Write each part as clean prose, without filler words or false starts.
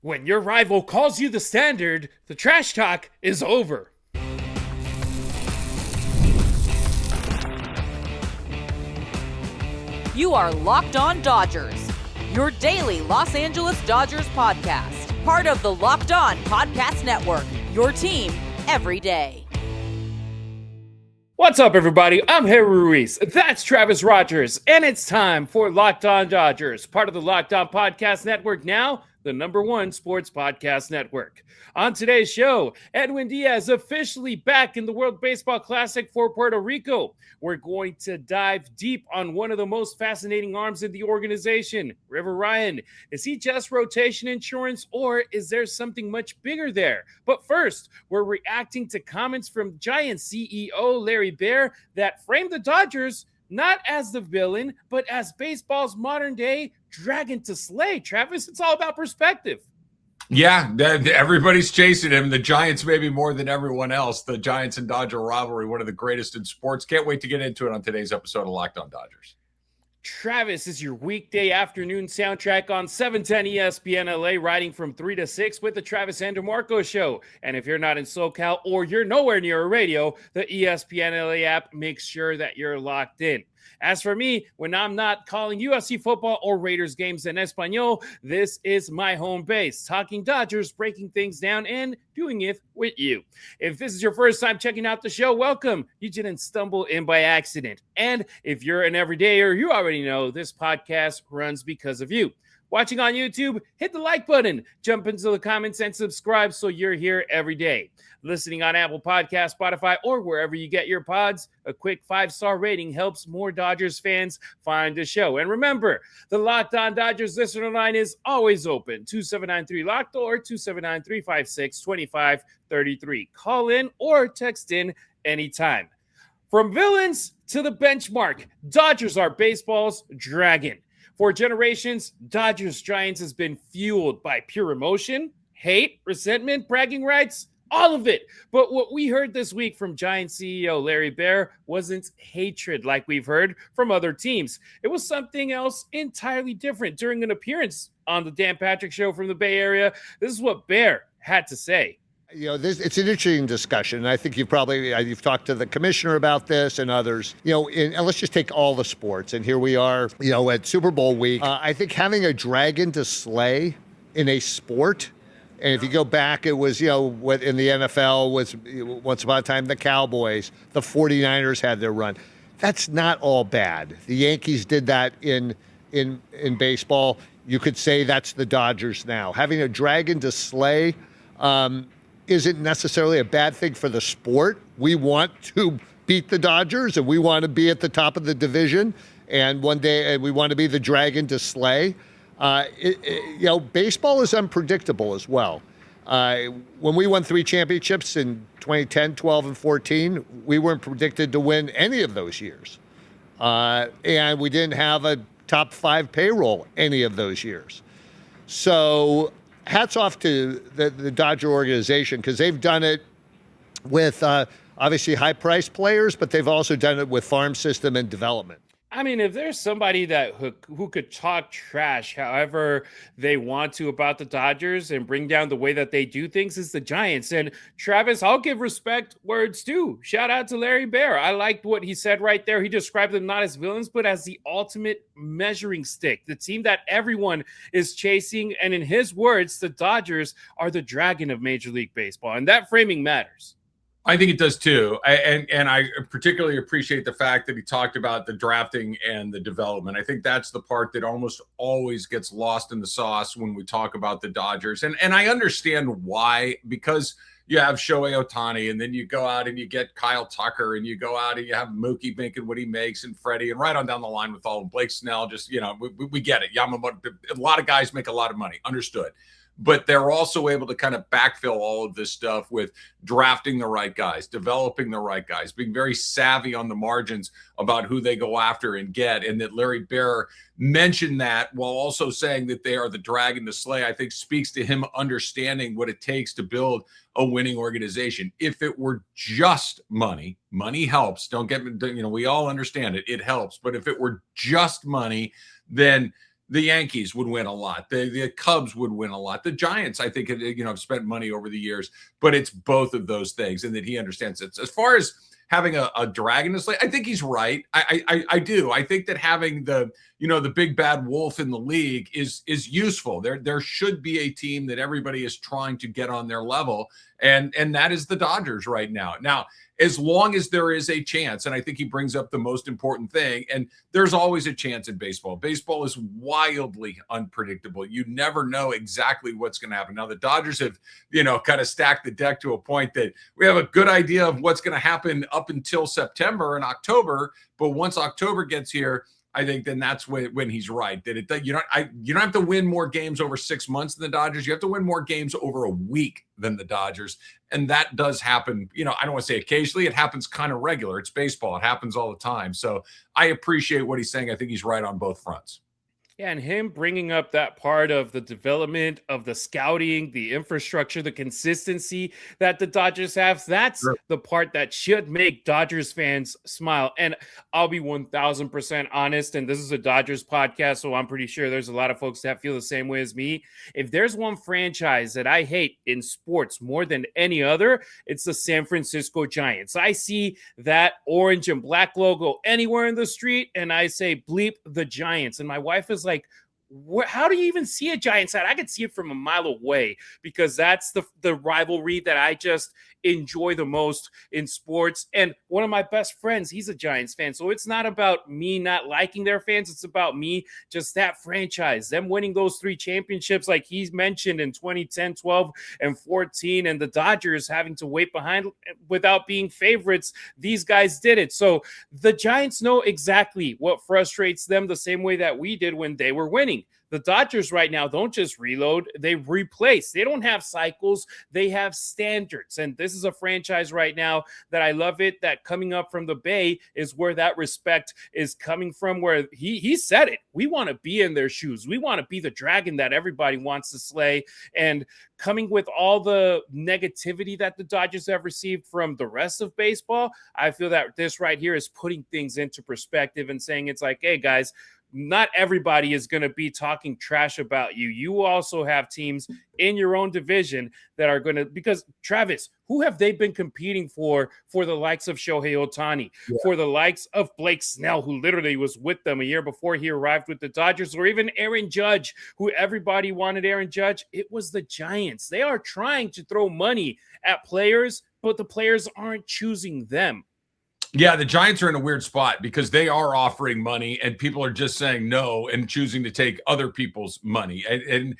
When your rival calls you the standard, the trash talk is over. You are Locked On Dodgers, your daily Los Angeles Dodgers podcast. Part of the Locked On Podcast Network, your team every day. What's up, everybody? I'm Ruiz. That's Travis Rodgers, and it's time for Locked On Dodgers, part of the Locked On Podcast Network, now the #1 sports podcast network. On today's show, Edwin Diaz officially back in the World Baseball Classic for Puerto Rico. We're going to dive deep on one of the most fascinating arms in the organization, River Ryan. Is he just rotation insurance, or is there something much bigger there? But first, we're reacting to comments from Giants CEO Larry Baer that framed the Dodgers not as the villain, but as baseball's modern-day dragon to slay. Travis, it's all about perspective. Yeah, everybody's chasing him. The Giants maybe more than everyone else. The Giants and Dodger rivalry, one of the greatest in sports. Can't wait to get into it on today's episode of Locked On Dodgers. Travis is your weekday afternoon soundtrack on 710 ESPN LA, riding from 3 to 6 with the Travis and DeMarco Show. And if you're not in SoCal or you're nowhere near a radio, the ESPN LA app makes sure that you're locked in. As for me, when I'm not calling USC football or Raiders games in Espanol, this is my home base, talking Dodgers, breaking things down, and doing it with you. If this is your first time checking out the show, welcome. You didn't stumble in by accident. And if you're an everydayer, you already know this podcast runs because of you. Watching on YouTube, hit the like button, jump into the comments, and subscribe so you're here every day. Listening on Apple Podcasts, Spotify, or wherever you get your pods, a quick 5-star rating helps more Dodgers fans find the show. And remember, the Locked On Dodgers listener line is always open, 2793-LOCKED or 279-356-2533. Call in or text in anytime. From villains to the benchmark, Dodgers are baseball's dragon. For generations, Dodgers Giants has been fueled by pure emotion, hate, resentment, bragging rights, all of it. But what we heard this week from Giants CEO Larry Baer wasn't hatred like we've heard from other teams. It was something else entirely different. During an appearance on the Dan Patrick Show from the Bay Area, this is what Baer had to say. You know, it's an interesting discussion. I think you've talked to the commissioner about this and others. You know, and let's just take all the sports. And here we are, at Super Bowl week. I think having a dragon to slay in a sport, and if you go back, it was, what in the NFL was once upon a time the Cowboys, the 49ers had their run. That's not all bad. The Yankees did that in baseball. You could say that's the Dodgers now. Having a dragon to slay isn't necessarily a bad thing for the sport. We want to beat the Dodgers, and we want to be at the top of the division, and one day we want to be the dragon to slay. Baseball is unpredictable as well. When we won 3 championships in 2010, 12, and 14, we weren't predicted to win any of those years. And we didn't have a top 5 payroll any of those years. So hats off to the Dodger organization, because they've done it with obviously high-priced players, but they've also done it with farm system and development. I mean, if there's somebody who could talk trash however they want to about the Dodgers and bring down the way that they do things, is the Giants. And Travis, I'll give respect where it's due. Shout out to Larry Baer. I liked what he said right there. He described them not as villains, but as the ultimate measuring stick, the team that everyone is chasing. And in his words, the Dodgers are the dragon of Major League Baseball. And that framing matters. I think it does too. And I particularly appreciate the fact that he talked about the drafting and the development. I think that's the part that almost always gets lost in the sauce when we talk about the Dodgers. And I understand why, because you have Shohei Ohtani, and then you go out and you get Kyle Tucker, and you go out and you have Mookie making what he makes, and Freddie, and right on down the line with all of Blake Snell. Just, we get it. Yamamoto, a lot of guys make a lot of money. Understood. But they're also able to kind of backfill all of this stuff with drafting the right guys, developing the right guys, being very savvy on the margins about who they go after and get. And that Larry Baer mentioned that while also saying that they are the dragon to slay, I think speaks to him understanding what it takes to build a winning organization. If it were just money, money helps. Don't get me, we all understand it. It helps. But if it were just money, then the Yankees would win a lot. The Cubs would win a lot. The Giants, I think, have spent money over the years, but it's both of those things, and that he understands it. As far as having a dragon, I think he's right. I do. I think that having the big bad wolf in the league is useful. There should be a team that everybody is trying to get on their level, and that is the Dodgers right now. Now, as long as there is a chance, and I think he brings up the most important thing, and there's always a chance in baseball. Baseball is wildly unpredictable. You never know exactly what's going to happen. Now, the Dodgers have, kind of stacked the deck to a point that we have a good idea of what's going to happen up until September and October. But once October gets here, I think then that's when he's right. That you don't have to win more games over 6 months than the Dodgers. You have to win more games over a week than the Dodgers, and that does happen. I don't want to say occasionally. It happens kind of regular. It's baseball. It happens all the time. So I appreciate what he's saying. I think he's right on both fronts. Yeah, and him bringing up that part of the development of the scouting, the infrastructure, the consistency that the Dodgers have, that's the part that should make Dodgers fans smile. And I'll be 1,000% honest, and this is a Dodgers podcast, so I'm pretty sure there's a lot of folks that feel the same way as me. If there's one franchise that I hate in sports more than any other, it's the San Francisco Giants. I see that orange and black logo anywhere in the street, and I say, bleep the Giants. And my wife is like, how do you even see a Giants hat? I could see it from a mile away, because that's the rivalry that I just enjoy the most in sports. And one of my best friends, he's a Giants fan. So it's not about me not liking their fans. It's about me, just that franchise, them winning those 3 championships like he's mentioned in 2010, 12, and 14, and the Dodgers having to wait behind without being favorites. These guys did it. So the Giants know exactly what frustrates them, the same way that we did when they were winning. The Dodgers right now don't just reload, they replace. They don't have cycles, they have standards. And this is a franchise right now that I love it, that coming up from the Bay is where that respect is coming from, where he said it. We want to be in their shoes. We want to be the dragon that everybody wants to slay. And coming with all the negativity that the Dodgers have received from the rest of baseball, I feel that this right here is putting things into perspective and saying it's like, hey, guys, not everybody is going to be talking trash about you. You also have teams in your own division that are going to, because Travis, who have they been competing for the likes of Shohei Ohtani, for the likes of Blake Snell, who literally was with them a year before he arrived with the Dodgers, or even Aaron Judge, who everybody wanted Aaron Judge? It was the Giants. They are trying to throw money at players, but the players aren't choosing them. Yeah, the Giants are in a weird spot because they are offering money and people are just saying no and choosing to take other people's money. And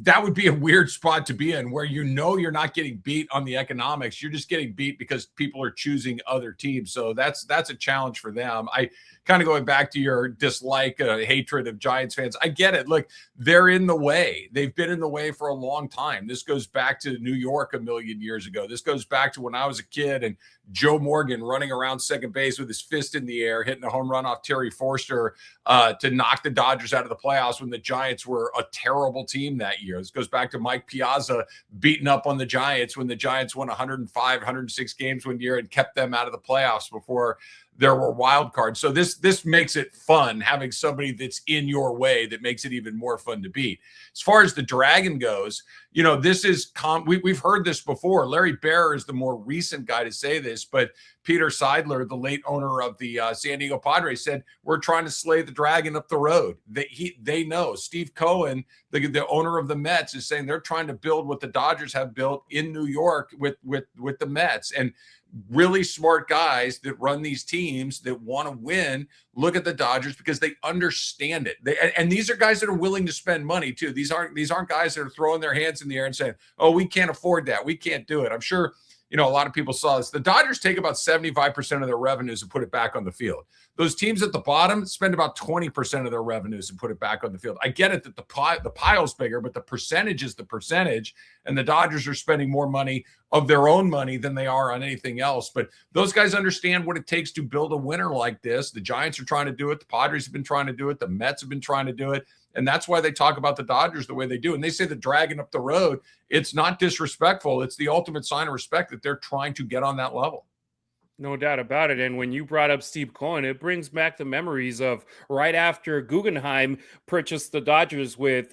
that would be a weird spot to be in, where you're not getting beat on the economics. You're just getting beat because people are choosing other teams. So that's a challenge for them. I kind of going back to your dislike, hatred of Giants fans. I get it. Look, they're in the way. They've been in the way for a long time. This goes back to New York a million years ago. This goes back to when I was a kid and Joe Morgan running around second base with his fist in the air, hitting a home run off Terry Forster to knock the Dodgers out of the playoffs when the Giants were a terrible team that year. This goes back to Mike Piazza beating up on the Giants when the Giants won 105, 106 games one year and kept them out of the playoffs before there were wild cards. So this makes it fun, having somebody that's in your way, that makes it even more fun to beat. As far as the Dragon goes, this is we've heard this before. Larry Baer is the more recent guy to say this, but Peter Seidler, the late owner of the San Diego Padres, said we're trying to slay the Dragon up the road. They know. Steve Cohen, the owner of the Mets, is saying they're trying to build what the Dodgers have built in New York with the Mets. And really smart guys that run these teams that want to win look at the Dodgers because they understand it. And these are guys that are willing to spend money too. These aren't guys that are throwing their hands in the air and saying, "Oh, we can't afford that. We can't do it." I'm sure a lot of people saw this. The Dodgers take about 75% of their revenues and put it back on the field. Those teams at the bottom spend about 20% of their revenues and put it back on the field. I get it that the pile's bigger, but the percentage is the percentage, and the Dodgers are spending more money of their own money than they are on anything else. But those guys understand what it takes to build a winner like this. The Giants are trying to do it. The Padres have been trying to do it. The Mets have been trying to do it. And that's why they talk about the Dodgers the way they do. And they say the Dragon up the road. It's not disrespectful. It's the ultimate sign of respect that they're trying to get on that level. No doubt about it. And when you brought up Steve Cohen, it brings back the memories of right after Guggenheim purchased the Dodgers with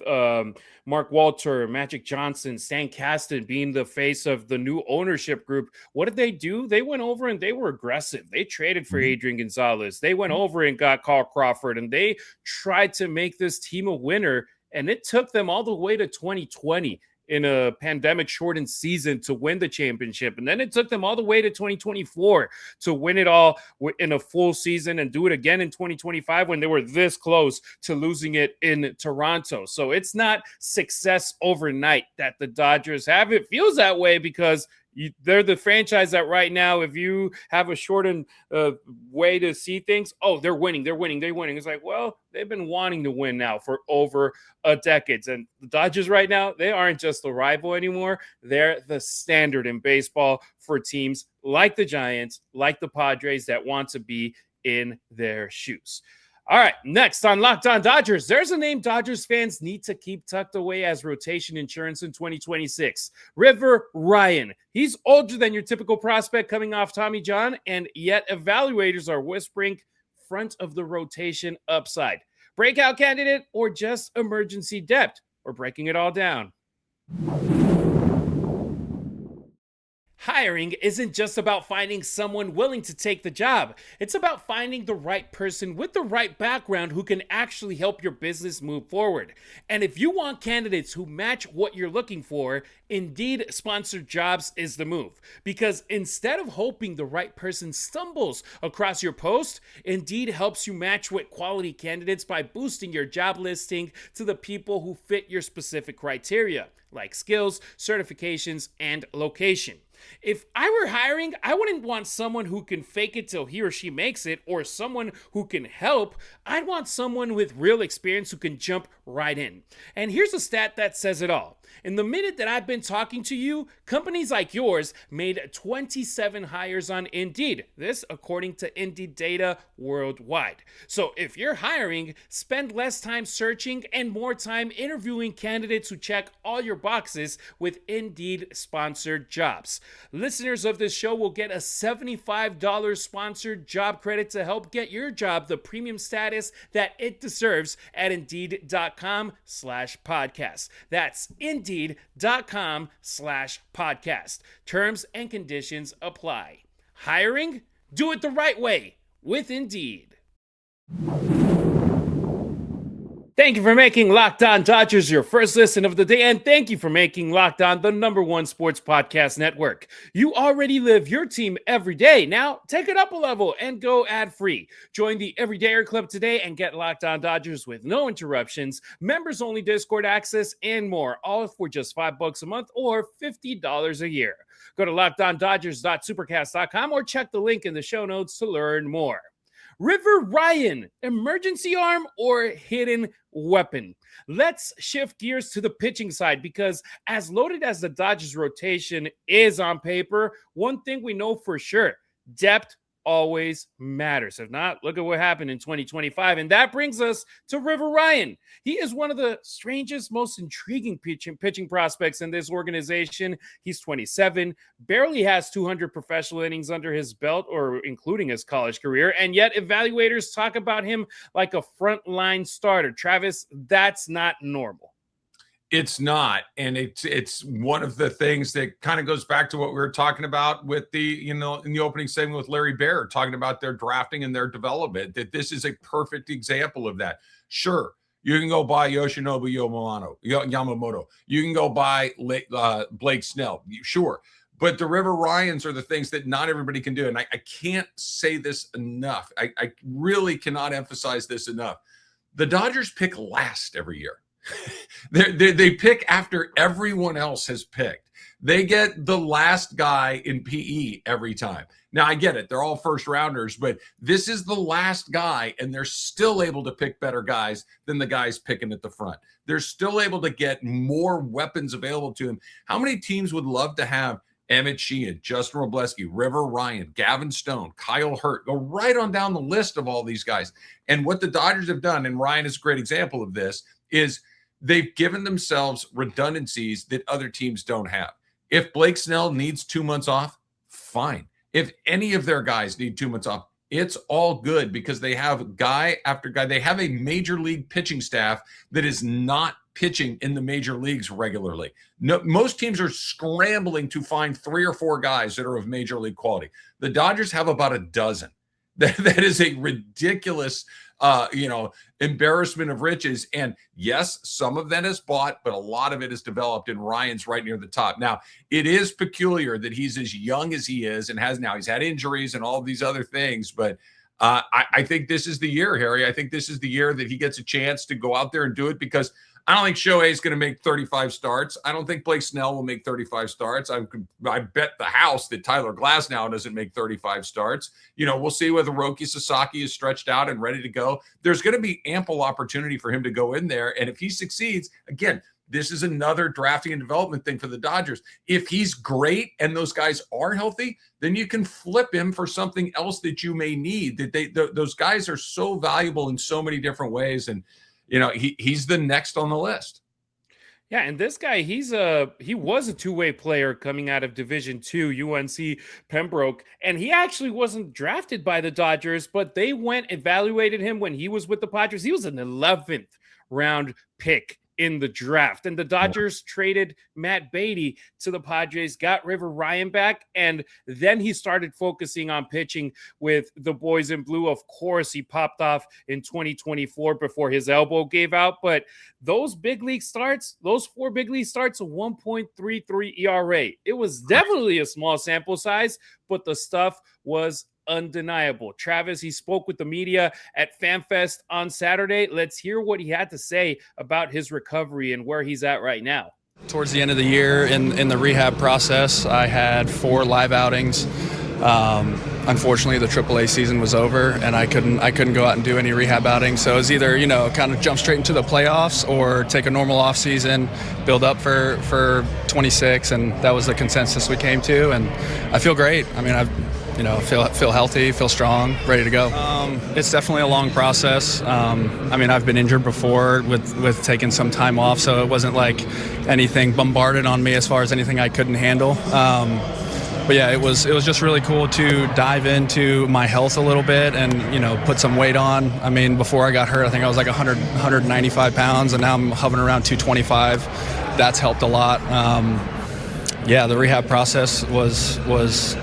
Mark Walter, Magic Johnson, Stan Kasten being the face of the new ownership group. What did they do? They went over and they were aggressive. They traded for Adrian Gonzalez. They went over and got Carl Crawford, and they tried to make this team a winner. And it took them all the way to 2020. In a pandemic shortened season to win the championship. And then it took them all the way to 2024 to win it all in a full season and do it again in 2025 when they were this close to losing it in Toronto. So it's not success overnight that the Dodgers have. It feels that way because they're the franchise that right now, if you have a shortened way to see things, they're winning. It's like, well, they've been wanting to win now for over a decade. And the Dodgers right now, they aren't just a rival anymore. They're the standard in baseball for teams like the Giants, like the Padres that want to be in their shoes. All right, next on Locked On Dodgers, there's a name Dodgers fans need to keep tucked away as rotation insurance in 2026. River Ryan. He's older than your typical prospect coming off Tommy John, and yet evaluators are whispering front of the rotation upside. Breakout candidate or just emergency depth? We're breaking it all down. Hiring isn't just about finding someone willing to take the job. It's about finding the right person with the right background who can actually help your business move forward. And if you want candidates who match what you're looking for, Indeed sponsored jobs is the move. Because instead of hoping the right person stumbles across your post, Indeed helps you match with quality candidates by boosting your job listing to the people who fit your specific criteria, like skills, certifications, and location. If I were hiring, I wouldn't want someone who can fake it till he or she makes it or someone who can help. I'd want someone with real experience who can jump right in. And here's a stat that says it all. In the minute that I've been talking to you, companies like yours made 27 hires on Indeed. This according to Indeed data worldwide. So if you're hiring, spend less time searching and more time interviewing candidates who check all your boxes with Indeed sponsored jobs. Listeners of this show will get a $75 sponsored job credit to help get your job the premium status that it deserves at Indeed.com/podcast. That's Indeed.com/podcast. Terms and conditions apply. Hiring? Do it the right way with Indeed. Thank you for making Locked On Dodgers your first listen of the day, and thank you for making Locked On the #1 sports podcast network. You already live your team every day. Now, take it up a level and go ad-free. Join the Everydayer Club today and get Locked On Dodgers with no interruptions, members-only Discord access, and more, all for just $5 a month or $50 a year. Go to LockedOnDodgers.supercast.com or check the link in the show notes to learn more. River Ryan, emergency arm or hidden weapon? Let's shift gears to the pitching side because as loaded as the Dodgers rotation is on paper, one thing we know for sure, depth always matters. If not, look at what happened in 2025. And that brings us to River Ryan. He is one of the strangest, most intriguing pitching prospects in this organization. He's 27, barely has 200 professional innings under his belt, or including his college career. And yet evaluators talk about him like a frontline starter. Travis, that's not normal. It's not. And it's one of the things that kind of goes back to what we were talking about with the, in the opening segment with Larry Baer, talking about their drafting and their development, that this is a perfect example of that. Sure, you can go buy Yoshinobu Yamamoto. You can go buy Blake Snell. Sure. But the River Ryans are the things that not everybody can do. And I can't say this enough. I really cannot emphasize this enough. The Dodgers pick last every year. They pick after everyone else has picked. They get the last guy in PE every time. Now, I get it. They're all first rounders, but this is the last guy, and they're still able to pick better guys than the guys picking at the front. They're still able to get more weapons available to them. How many teams would love to have Emmett Sheehan, Justin Robleski, River Ryan, Gavin Stone, Kyle Hurt? Go right on down the list of all these guys. And what the Dodgers have done, and Ryan is a great example of this, is they've given themselves redundancies that other teams don't have. If Blake Snell needs 2 months off, fine. If any of their guys need 2 months off, it's all good because they have guy after guy. They have a major league pitching staff that is not pitching in the major leagues regularly. No, most teams are scrambling to find 3 or 4 guys that are of major league quality. The Dodgers have about a dozen. That is a ridiculous, embarrassment of riches. And yes, some of that is bought, but a lot of it is developed, and Ryan's right near the top. Now, it is peculiar that he's as young as he is and he's had injuries and all of these other things. But I think this is the year, Harry. I think this is the year that he gets a chance to go out there and do it, because I don't think Shohei is going to make 35 starts. I don't think Blake Snell will make 35 starts. I bet the house that Tyler Glasnow doesn't make 35 starts. We'll see whether Roki Sasaki is stretched out and ready to go. There's going to be ample opportunity for him to go in there. And if he succeeds, again, this is another drafting and development thing for the Dodgers. If he's great and those guys are healthy, then you can flip him for something else that you may need. Those guys are so valuable in so many different ways. And he's the next on the list. Yeah, and this guy, he was a two-way player coming out of Division II, UNC Pembroke, and he actually wasn't drafted by the Dodgers, but they evaluated him when he was with the Padres. He was an 11th round pick in the draft, and the Dodgers traded Matt Beatty to the Padres, got River Ryan back, and then he started focusing on pitching with the boys in blue. Of course, he popped off in 2024 before his elbow gave out, but those 4 big league starts, a 1.33 ERA. It was definitely a small sample size, but the stuff was undeniable. Travis, he spoke with the media at FanFest on Saturday. Let's hear what he had to say about his recovery and where he's at right now. Towards the end of the year in the rehab process, I had 4 live outings. Unfortunately, the AAA season was over, and I couldn't go out and do any rehab outings. So it was either kind of jump straight into the playoffs or take a normal off season, build up for 26, and that was the consensus we came to. And I feel great. I mean, feel healthy, feel strong, ready to go. It's definitely a long process. I've been injured before with taking some time off, so it wasn't like anything bombarded on me as far as anything I couldn't handle. But yeah, it was just really cool to dive into my health a little bit and, put some weight on. I mean, before I got hurt, I think I was like 195 pounds, and now I'm hovering around 225. That's helped a lot. The rehab process was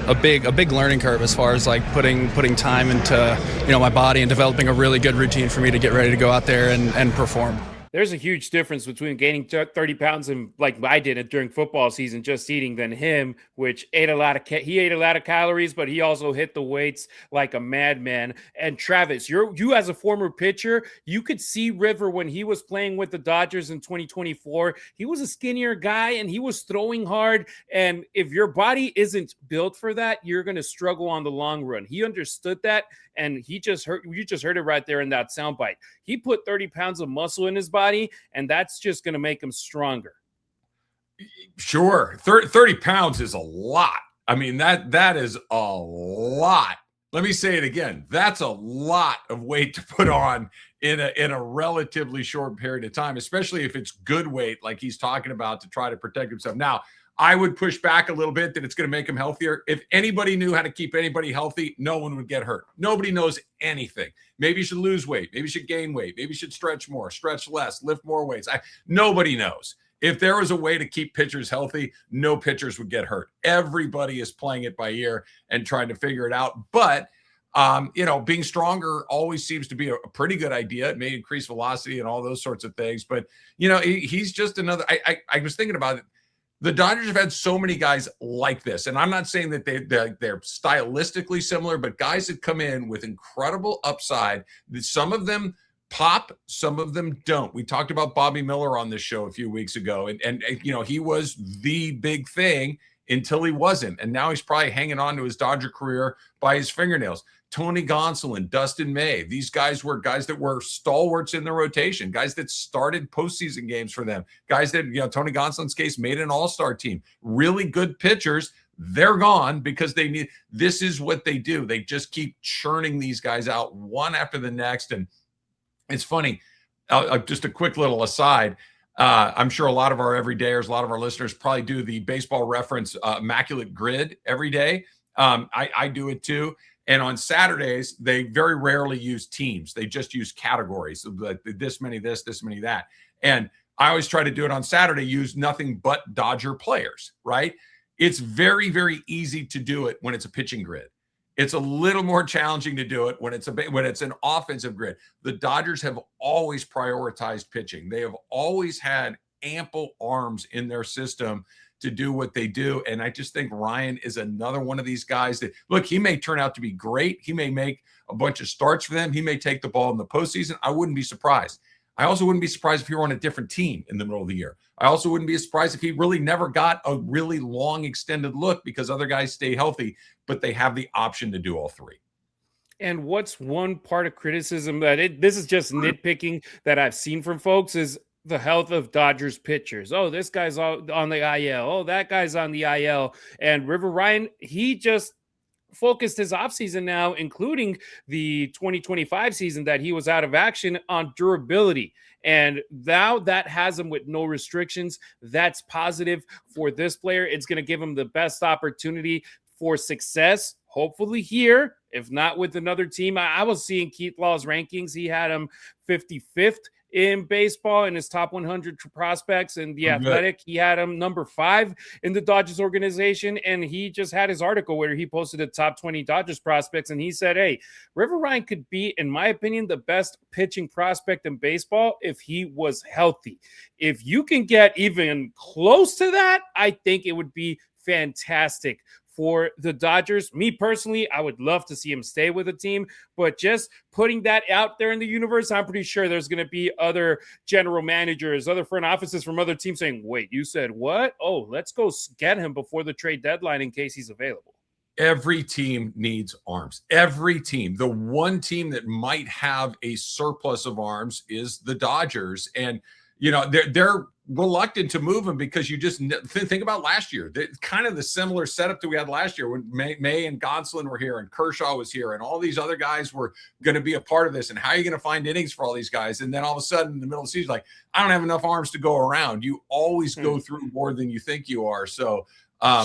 a big learning curve as far as like putting time into my body and developing a really good routine for me to get ready to go out there and perform. There's a huge difference between gaining 30 pounds and like I did it during football season, just eating, than him, which he ate a lot of calories, but he also hit the weights like a madman. And Travis, you as a former pitcher, you could see River when he was playing with the Dodgers in 2024. He was a skinnier guy and he was throwing hard. And if your body isn't built for that, you're going to struggle on the long run. He understood that. And you just heard it right there in that soundbite. He put 30 pounds of muscle in his body, and that's just going to make him stronger. Sure. 30 pounds is a lot. I mean, that is a lot. Let me say it again. That's a lot of weight to put on in a relatively short period of time, especially if it's good weight like he's talking about to try to protect himself. Now, I would push back a little bit that it's going to make him healthier. If anybody knew how to keep anybody healthy, no one would get hurt. Nobody knows anything. Maybe you should lose weight. Maybe you should gain weight. Maybe you should stretch more, stretch less, lift more weights. Nobody knows. If there was a way to keep pitchers healthy, no pitchers would get hurt. Everybody is playing it by ear and trying to figure it out. But, being stronger always seems to be a pretty good idea. It may increase velocity and all those sorts of things. But, he's just another. I was thinking about it. The Dodgers have had so many guys like this, and I'm not saying that they're stylistically similar, but guys that come in with incredible upside. Some of them pop, some of them don't. We talked about Bobby Miller on this show a few weeks ago, and he was the big thing until he wasn't, and now he's probably hanging on to his Dodger career by his fingernails. Tony Gonsolin, Dustin May, these guys were guys that were stalwarts in the rotation, guys that started postseason games for them, guys that, Tony Gonsolin's case, made an all-star team. Really good pitchers. They're gone because this is what they do. They just keep churning these guys out one after the next. And it's funny, just a quick little aside. I'm sure a lot of our everydayers, a lot of our listeners probably do the Baseball Reference Immaculate Grid every day. I do it too. And on Saturdays, they very rarely use teams. They just use categories. So like this many this many that. And I always try to do it on Saturday, use nothing but Dodger players, right? It's very, very easy to do it when it's a pitching grid. It's a little more challenging to do it when it's an offensive grid. The Dodgers have always prioritized pitching. They have always had ample arms in their system to do what they do. And I just think Ryan is another one of these guys that, look, he may turn out to be great. He may make a bunch of starts for them. He may take the ball in the postseason. I wouldn't be surprised. I also wouldn't be surprised if he were on a different team in the middle of the year. I also wouldn't be surprised if he really never got a really long extended look because other guys stay healthy, but they have the option to do all three. And what's one part of criticism that this is just nitpicking that I've seen from folks is the health of Dodgers pitchers. Oh, this guy's on the IL. Oh, that guy's on the IL. And River Ryan, he just focused his offseason now, including the 2025 season that he was out of action, on durability. And now that has him with no restrictions. That's positive for this player. It's going to give him the best opportunity for success, hopefully here, if not with another team. I was seeing Keith Law's rankings. He had him 55th in baseball in his top 100 prospects, and The Athletic, he had him number 5 in the Dodgers organization. And he just had his article where he posted the top 20 Dodgers prospects, and he said, hey, River Ryan could be, in my opinion, the best pitching prospect in baseball if he was healthy. If you can get even close to that, I think it would be fantastic for the Dodgers. Me personally, I would love to see him stay with a team, but just putting that out there in the universe, I'm pretty sure there's going to be other general managers, other front offices from other teams saying, wait, you said what? Oh, let's go get him before the trade deadline in case he's available. Every team needs arms. Every team. The one team that might have a surplus of arms is the Dodgers. And, you know, they're reluctant to move him because you just think about last year. Kind of the similar setup that we had last year when May and Gonsolin were here and Kershaw was here and all these other guys were going to be a part of this. And how are you going to find innings for all these guys? And then all of a sudden in the middle of the season, like, I don't have enough arms to go around. You always go through more than you think you are. So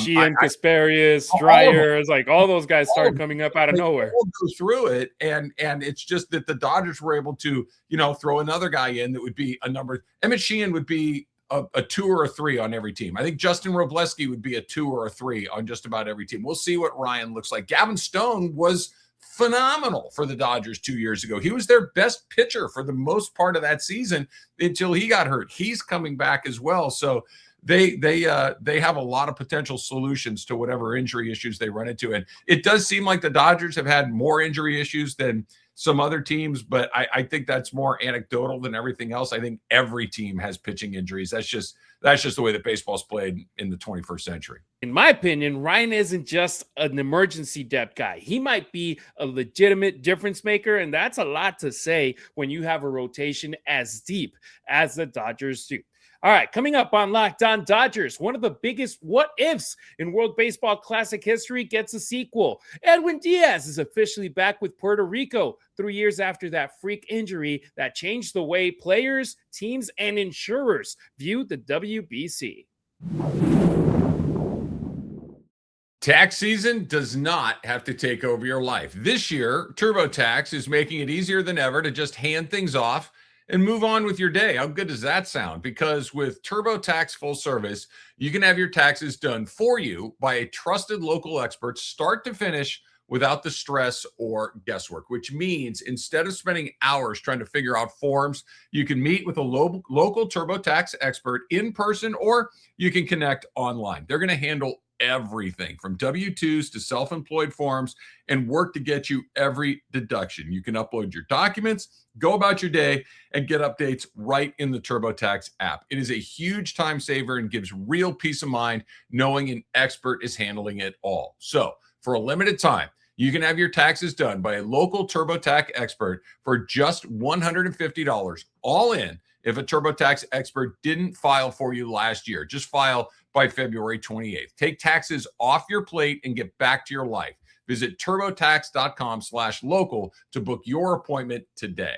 Sheehan, Kasparius, Dreyer, like all those guys started coming up out of nowhere. Go through it, and it's just that the Dodgers were able to, you know, throw another guy in that would be a number. Emmett Sheehan would be a 2 or a 3 on every team. I think Justin Robleski would be a 2 or a 3 on just about every team. We'll see what Ryan looks like. Gavin Stone was phenomenal for the Dodgers 2 years ago. He was their best pitcher for the most part of that season until he got hurt. He's coming back as well. So they have a lot of potential solutions to whatever injury issues they run into. And it does seem like the Dodgers have had more injury issues than some other teams, but I think that's more anecdotal than everything else. I think every team has pitching injuries. That's just the way that baseball's played in the 21st century. In my opinion, Ryan isn't just an emergency depth guy. He might be a legitimate difference maker, and that's a lot to say when you have a rotation as deep as the Dodgers do. All right, coming up on Locked On Dodgers, one of the biggest what-ifs in World Baseball Classic history gets a sequel. Edwin Diaz is officially back with Puerto Rico 3 years after that freak injury that changed the way players, teams, and insurers viewed the WBC. Tax season does not have to take over your life. This year, TurboTax is making it easier than ever to just hand things off and move on with your day. How good does that sound? Because with TurboTax Full Service, you can have your taxes done for you by a trusted local expert, start to finish, without the stress or guesswork, which means instead of spending hours trying to figure out forms, you can meet with a local TurboTax expert in person, or you can connect online. They're going to handle everything from W-2s to self-employed forms and work to get you every deduction. You can upload your documents, go about your day, and get updates right in the TurboTax app. It is a huge time saver and gives real peace of mind knowing an expert is handling it all. So for a limited time, you can have your taxes done by a local TurboTax expert for just $150 all in if a TurboTax expert didn't file for you last year. Just file by February 28th. Take taxes off your plate and get back to your life. Visit turbotax.com/local to book your appointment today.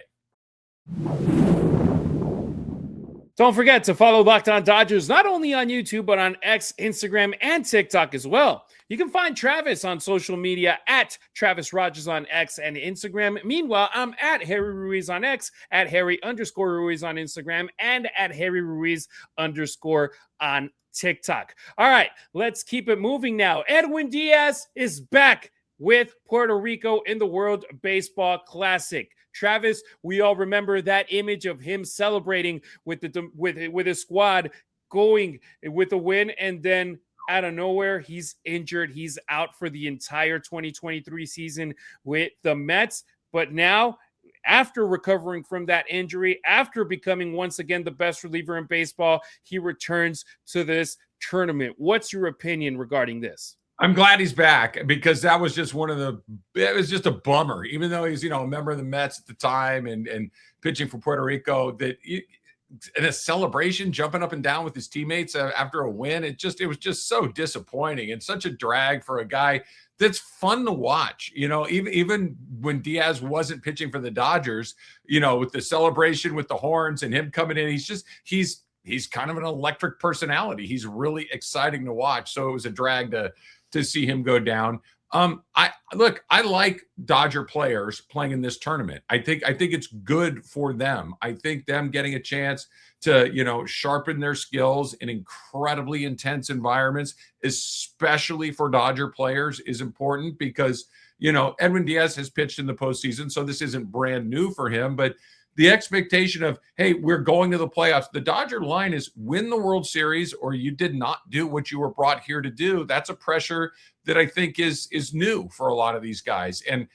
Don't forget to follow Locked On Dodgers not only on YouTube, but on X, Instagram, and TikTok as well. You can find Travis on social media at Travis Rodgers on X and Instagram. Meanwhile, I'm at Harry Ruiz on X, at Harry_Ruiz on Instagram, and at Harry Ruiz_ on TikTok. All right, let's keep it moving now. Edwin Diaz is back with Puerto Rico in the World Baseball Classic. Travis, we all remember that image of him celebrating with his squad going with a win, and then out of nowhere, he's injured. He's out for the entire 2023 season with the Mets. But now, after recovering from that injury, after becoming once again the best reliever in baseball, he returns to this tournament. What's your opinion regarding this? I'm glad he's back, because that was just it was just a bummer, even though he's, a member of the Mets at the time and pitching for Puerto Rico, that in a celebration, jumping up and down with his teammates after a win. It was just so disappointing and such a drag for a guy that's fun to watch. Even when Diaz wasn't pitching for the Dodgers, with the celebration with the horns and him coming in, he's kind of an electric personality. He's really exciting to watch. So it was a drag to see him go down. I like Dodger players playing in this tournament. I think it's good for them. I think them getting a chance to, sharpen their skills in incredibly intense environments, especially for Dodger players, is important, because, Edwin Diaz has pitched in the postseason, so this isn't brand new for him, but the expectation of, hey, we're going to the playoffs. The Dodger line is win the World Series or you did not do what you were brought here to do. That's a pressure that I think is new for a lot of these guys. And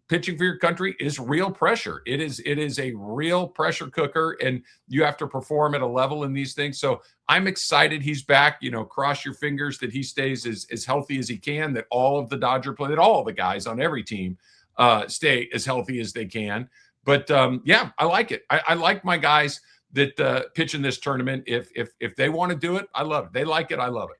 pitching for your country is real pressure. It is a real pressure cooker, and you have to perform at a level in these things. So I'm excited he's back. Cross your fingers that he stays as healthy as he can, that all of the Dodger that all the guys on every team stay as healthy as they can. But I like it. I like my guys that pitch in this tournament. If they want to do it, I love it. They like it. I love it.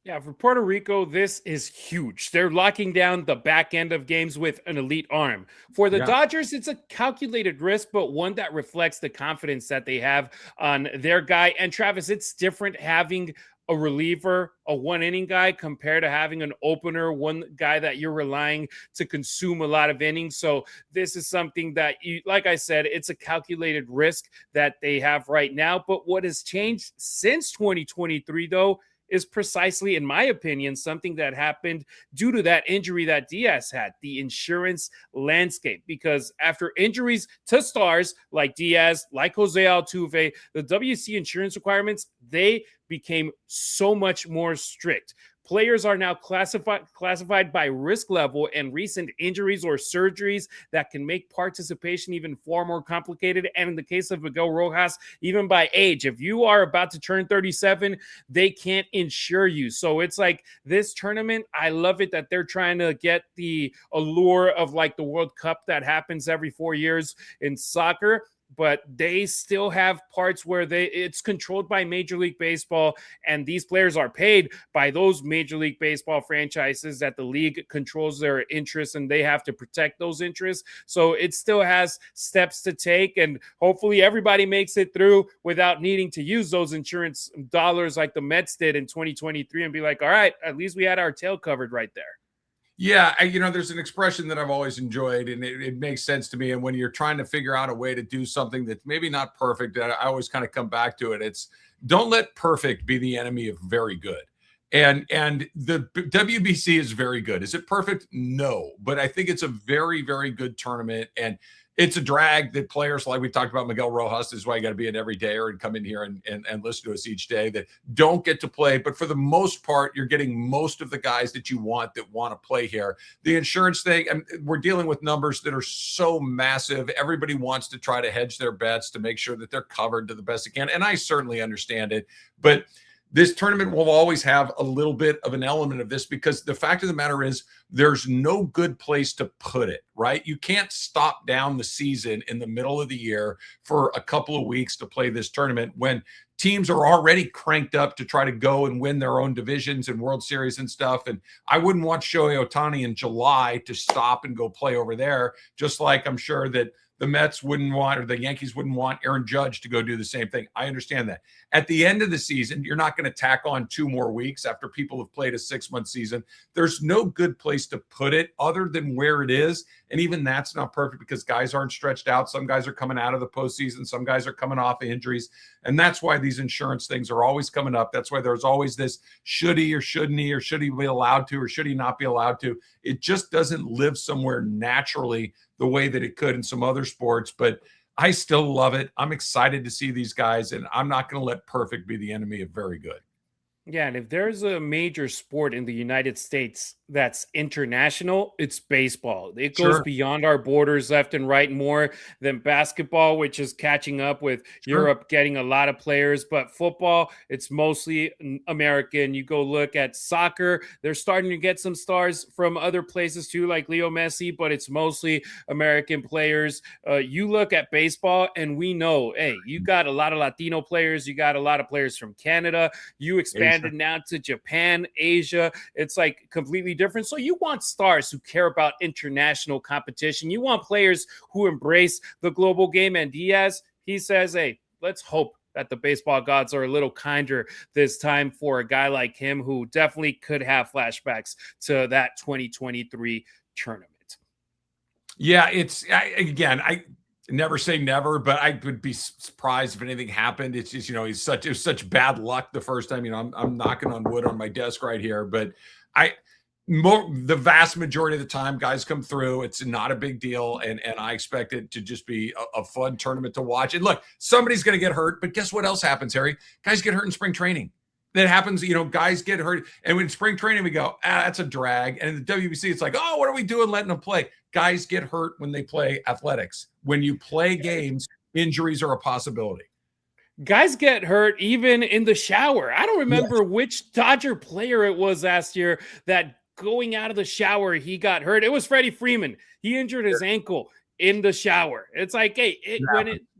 Yeah, for Puerto Rico, this is huge. They're locking down the back end of games with an elite arm. For the Dodgers, it's a calculated risk, but one that reflects the confidence that they have on their guy. And Travis, it's different having a reliever, a one-inning guy, compared to having an opener, one guy that you're relying to consume a lot of innings. So this is something that, like I said, it's a calculated risk that they have right now. But what has changed since 2023, though, is precisely, in my opinion, something that happened due to that injury that Diaz had, the insurance landscape. Because after injuries to stars like Diaz, like Jose Altuve, the WC insurance requirements, they became so much more strict. Players are now classified by risk level, and recent injuries or surgeries that can make participation even far more complicated. And in the case of Miguel Rojas, even by age, if you are about to turn 37, they can't insure you. So it's like this tournament, I love it that they're trying to get the allure of like the World Cup that happens every 4 years in soccer, but they still have parts where it's controlled by Major League Baseball, and these players are paid by those Major League Baseball franchises that the league controls their interests, and they have to protect those interests. So it still has steps to take, and hopefully everybody makes it through without needing to use those insurance dollars like the Mets did in 2023 and be like, all right, at least we had our tail covered right there. Yeah, there's an expression that I've always enjoyed, and it makes sense to me. And when you're trying to figure out a way to do something that's maybe not perfect, I always kind of come back to it. It's don't let perfect be the enemy of very good. And the WBC is very good. Is it perfect? No, but I think it's a very, very good tournament. And it's a drag that players, like we talked about Miguel Rojas, this is why you got to be an everydayer and come in here and listen to us each day, that don't get to play. But for the most part, you're getting most of the guys that you want that want to play here. The insurance thing, and we're dealing with numbers that are so massive. Everybody wants to try to hedge their bets to make sure that they're covered to the best they can. And I certainly understand it. But this tournament will always have a little bit of an element of this, because the fact of the matter is there's no good place to put it, right? You can't stop down the season in the middle of the year for a couple of weeks to play this tournament when teams are already cranked up to try to go and win their own divisions and World Series and stuff. And I wouldn't want Shohei Ohtani in July to stop and go play over there, just like I'm sure that the Mets wouldn't want, or the Yankees wouldn't want Aaron Judge to go do the same thing. I understand that. At the end of the season, you're not going to tack on 2 more weeks after people have played a 6-month season. There's no good place to put it other than where it is. And even that's not perfect because guys aren't stretched out. Some guys are coming out of the postseason. Some guys are coming off of injuries. And that's why these insurance things are always coming up. That's why there's always this should he or shouldn't he, or should he be allowed to, or should he not be allowed to. It just doesn't live somewhere naturally the way that it could in some other sports. But I still love it. I'm excited to see these guys, and I'm not going to let perfect be the enemy of very good. Yeah, and if there's a major sport in the United States that's international, it's baseball. It goes beyond our borders left and right more than basketball, which is catching up with Europe getting a lot of players. But football, it's mostly American. You go look at soccer, they're starting to get some stars from other places too, like Leo Messi, but it's mostly American players. You look at baseball, and we know, hey, you got a lot of Latino players. You got a lot of players from Canada. You expand now to Japan, Asia. It's like completely different. So you want stars who care about international competition. You want players who embrace the global game. And Diaz, he says, hey, let's hope that the baseball gods are a little kinder this time for a guy like him who definitely could have flashbacks to that 2023 tournament. Yeah, I never say never, but I would be surprised if anything happened. It's just, it was such bad luck the first time. I'm knocking on wood on my desk right here, but the vast majority of the time guys come through. It's not a big deal, and I expect it to just be a fun tournament to watch. And look, somebody's going to get hurt, but guess what else happens, Harry? Guys get hurt in spring training. That happens, guys get hurt. And in spring training, we go, that's a drag. And in the WBC, it's like, oh, what are we doing letting them play? Guys get hurt when they play athletics. When you play games, injuries are a possibility. Guys get hurt even in the shower. I don't remember which Dodger player it was last year that going out of the shower, he got hurt. It was Freddie Freeman. He injured his ankle in the shower. It's like, hey,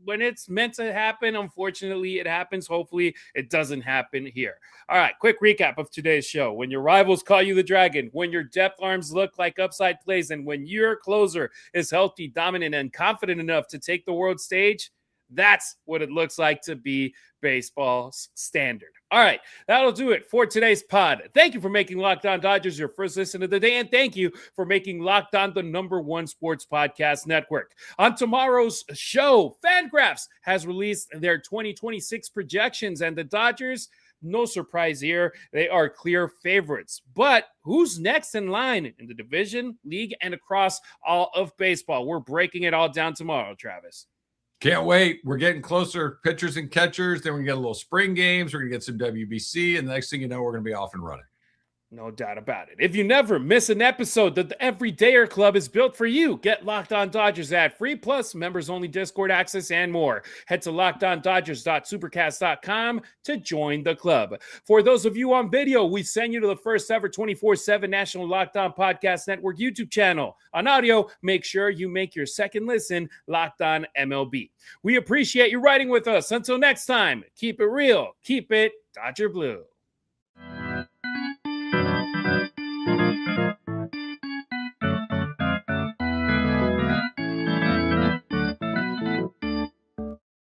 when it's meant to happen, unfortunately, it happens. Hopefully, it doesn't happen here. All right, quick recap of today's show. When your rivals call you the dragon, when your depth arms look like upside plays, and when your closer is healthy, dominant, and confident enough to take the world stage, that's what it looks like to be baseball's standard. All right, that'll do it for today's pod. Thank you for making Locked On Dodgers your first listen of the day, and thank you for making Locked On the #1 sports podcast network. On tomorrow's show, Fangraphs has released their 2026 projections, and the Dodgers, no surprise here, they are clear favorites. But who's next in line in the division, league, and across all of baseball? We're breaking it all down tomorrow, Travis. Can't wait. We're getting closer. Pitchers and catchers. Then we're going to get a little spring games. We're going to get some WBC. And the next thing you know, we're going to be off and running. No doubt about it. If you never miss an episode, the Everydayer Club is built for you. Get Locked On Dodgers ad free, plus members-only Discord access and more. Head to LockedOnDodgers.supercast.com to join the club. For those of you on video, we send you to the first ever 24/7 National Locked On Podcast Network YouTube channel. On audio, make sure you make your second listen Locked On MLB. We appreciate you riding with us. Until next time, keep it real, keep it Dodger Blue.